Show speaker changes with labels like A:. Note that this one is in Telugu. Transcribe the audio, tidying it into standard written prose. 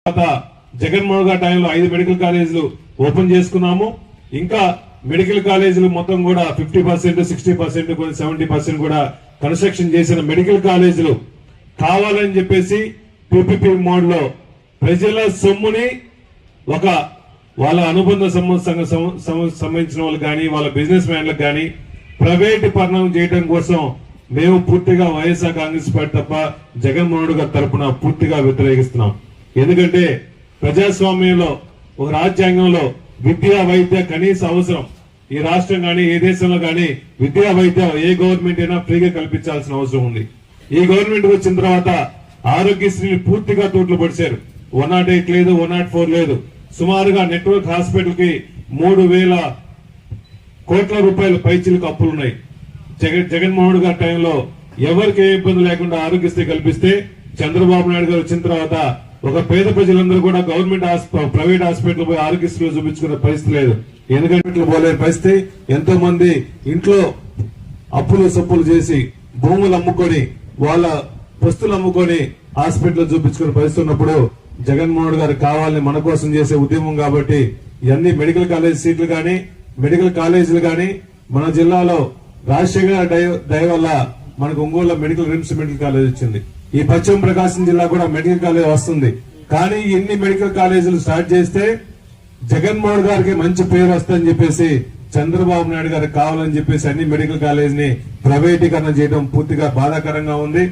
A: జగన్మోహన్ గారి టైంలో 5 మెడికల్ కాలేజీలు ఓపెన్ చేసుకున్నాము. ఇంకా మెడికల్ కాలేజీలు మొత్తం కూడా 50%, 60%, 70% కూడా కన్స్ట్రక్షన్ చేసిన మెడికల్ కాలేజీలు కావాలని చెప్పేసి పీపీపీ మోడ్ లో ప్రజల సొమ్ముని ఒక వాళ్ళ అనుబంధ సంబంధించిన వాళ్ళు కానీ వాళ్ళ బిజినెస్ మ్యాన్లకు కానీ ప్రైవేట్ పరణం చేయడం కోసం మేము పూర్తిగా వైఎస్ఆర్ కాంగ్రెస్ పార్టీ తప్ప జగన్మోహన్ గారి తరఫున పూర్తిగా వ్యతిరేకిస్తున్నాం. ఎందుకంటే ప్రజాస్వామ్యంలో ఒక రాజ్యాంగంలో విద్యా వైద్య కనీస అవసరం ఈ రాష్ట్రం కానీ ఏ దేశంలో కానీ విద్యా వైద్య ఏ గవర్నమెంట్ అయినా ఫ్రీగా కల్పించాల్సిన అవసరం ఉంది. ఈ గవర్నమెంట్ వచ్చిన తర్వాత ఆరోగ్యశ్రీని పూర్తిగా తోట్లు పడిచారు. 108 లేదు, 104 లేదు. సుమారుగా నెట్వర్క్ హాస్పిటల్ కి 3,000 కోట్ల రూపాయల పైచిలకు అప్పులున్నాయి. జగన్మోహన్ గారి టైంలో ఎవరికి ఏ ఇబ్బంది లేకుండా ఆరోగ్యశ్రీ కల్పిస్తే చంద్రబాబు నాయుడు గారు వచ్చిన తర్వాత ఒక పేద ప్రజలందరూ కూడా ప్రైవేట్ హాస్పిటల్ పోయి ఆరోగ్యశ్రీలో చూపించుకునే పరిస్థితి లేదు. ఎందుకంటే పోలేని పరిస్థితి. ఎంతో మంది ఇంట్లో అప్పులు సప్పులు చేసి భూములు అమ్ముకొని వాళ్ళ వస్తువులు అమ్ముకొని హాస్పిటల్ చూపించుకునే పరిస్థితి ఉన్నప్పుడు జగన్మోహన్ గారు కావాలని మన కోసం చేసే ఉద్యమం కాబట్టి ఇవన్నీ మెడికల్ కాలేజ్ సీట్లు కానీ మెడికల్ కాలేజీలు కానీ మన జిల్లాలో రాజశేఖర్ దయ వల్ల మనకు ఒంగోలు రిమ్స్ మెడికల్ కాలేజ్ వచ్చింది. ఈ పశ్చిమ ప్రకాశం జిల్లా కూడా మెడికల్ కాలేజ్ వస్తుంది. కానీ ఇన్ని మెడికల్ కాలేజీలు స్టార్ట్ చేస్తే జగన్మోహన్ గారికి మంచి పేరు వస్తుందని చెప్పేసి చంద్రబాబు నాయుడు గారికి కావాలని చెప్పేసి అన్ని మెడికల్ కాలేజ్ ని ప్రైవేటీకరణ చేయడం పూర్తిగా బాధాకరంగా ఉంది.